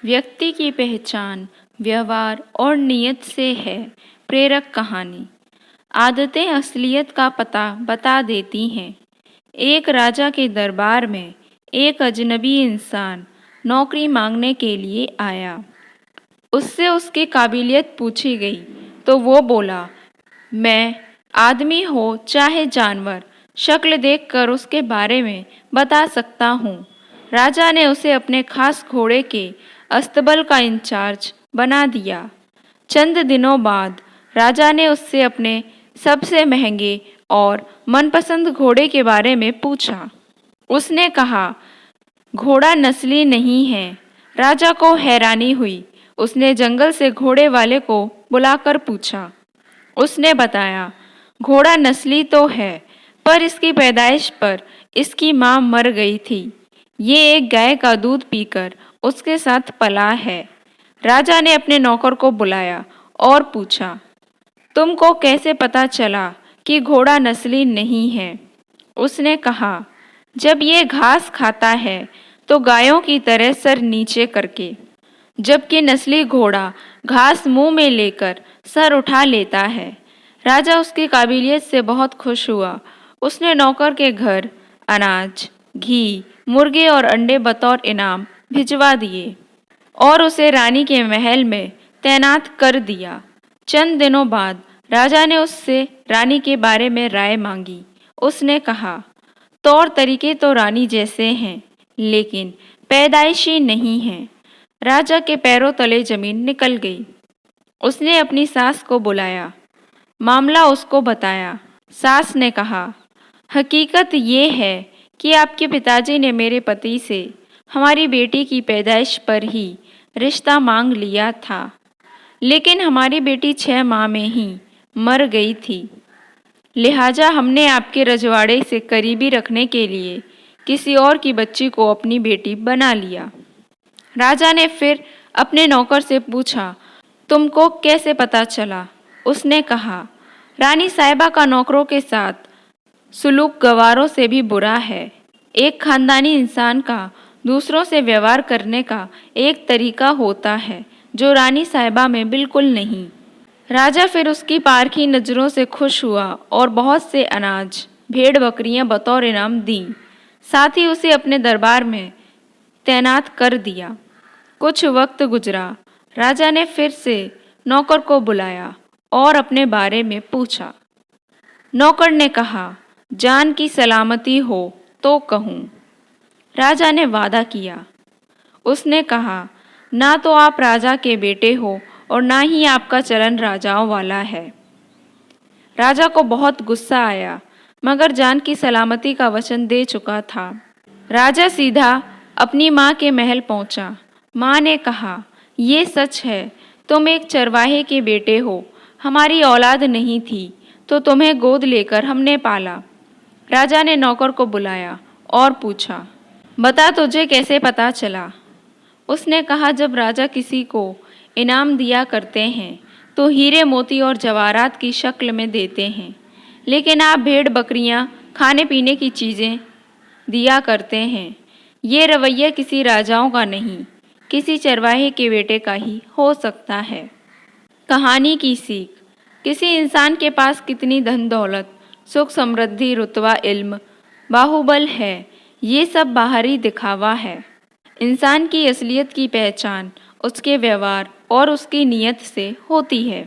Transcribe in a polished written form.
व्यक्ति की पहचान व्यवहार और नीयत से है। प्रेरक कहानी। आदतें असलियत का पता बता देती हैं। एक राजा के दरबार में एक अजनबी इंसान नौकरी मांगने के लिए आया। उससे उसकी काबिलियत पूछी गई तो वो बोला, मैं आदमी हो चाहे जानवर, शक्ल देखकर उसके बारे में बता सकता हूँ। राजा ने उसे अपने खास घोड़े के अस्तबल का इंचार्ज बना दिया। चंद दिनों बाद राजा ने उससे अपने सबसे महंगे और मनपसंद घोड़े के बारे में पूछा। उसने कहा, घोड़ा नस्ली नहीं है। राजा को हैरानी हुई। उसने जंगल से घोड़े वाले को बुलाकर पूछा। उसने बताया, घोड़ा नस्ली तो है, पर इसकी पैदाइश पर इसकी माँ मर गई थी। ये एक गाय का दूध पीकर उसके साथ पला है। राजा ने अपने नौकर को बुलाया और पूछा, तुमको कैसे पता चला कि घोड़ा नस्ली नहीं है? उसने कहा, जब ये घास खाता है तो गायों की तरह सर नीचे करके, जबकि नस्ली घोड़ा घास मुंह में लेकर सर उठा लेता है। राजा उसकी काबिलियत से बहुत खुश हुआ। उसने नौकर के घर अनाज, घी, मुर्गे और अंडे बतौर इनाम भिजवा दिए और उसे रानी के महल में तैनात कर दिया। चंद दिनों बाद राजा ने उससे रानी के बारे में राय मांगी। उसने कहा, तौर तरीके तो रानी जैसे हैं, लेकिन पैदाइशी नहीं हैं। राजा के पैरों तले जमीन निकल गई। उसने अपनी सास को बुलाया, मामला उसको बताया। सास ने कहा, हकीकत ये है कि आपके पिताजी ने मेरे पति से हमारी बेटी की पैदाइश पर ही रिश्ता मांग लिया था, लेकिन हमारी बेटी 6 माह में ही मर गई थी। लिहाजा हमने आपके रजवाड़े से करीबी रखने के लिए किसी और की बच्ची को अपनी बेटी बना लिया। राजा ने फिर अपने नौकर से पूछा, तुमको कैसे पता चला? उसने कहा, रानी साहिबा का नौकरों के साथ सुलूक गवारों से भी बुरा है। एक खानदानी इंसान का दूसरों से व्यवहार करने का एक तरीका होता है जो रानी साहिबा में बिल्कुल नहीं। राजा फिर उसकी पारखी नज़रों से खुश हुआ और बहुत से अनाज, भेड़ बकरियां बतौर इनाम दी। साथ ही उसे अपने दरबार में तैनात कर दिया। कुछ वक्त गुजरा। राजा ने फिर से नौकर को बुलाया और अपने बारे में पूछा। नौकर ने कहा, जान की सलामती हो तो कहूँ। राजा ने वादा किया। उसने कहा, ना तो आप राजा के बेटे हो और ना ही आपका चलन राजाओं वाला है। राजा को बहुत गुस्सा आया, मगर जान की सलामती का वचन दे चुका था। राजा सीधा अपनी माँ के महल पहुँचा। माँ ने कहा, ये सच है, तुम एक चरवाहे के बेटे हो। हमारी औलाद नहीं थी तो तुम्हें गोद लेकर हमने पाला। राजा ने नौकर को बुलाया और पूछा, बता तुझे कैसे पता चला? उसने कहा, जब राजा किसी को इनाम दिया करते हैं तो हीरे मोती और जवाहरात की शक्ल में देते हैं, लेकिन आप भेड़ बकरियां, खाने पीने की चीज़ें दिया करते हैं। ये रवैया किसी राजाओं का नहीं, किसी चरवाहे के बेटे का ही हो सकता है। कहानी की सीख। किसी इंसान के पास कितनी धन दौलत, सुख समृद्धि, रुतबा, इल्म, बाहुबल है, ये सब बाहरी दिखावा है। इंसान की असलियत की पहचान उसके व्यवहार और उसकी नीयत से होती है।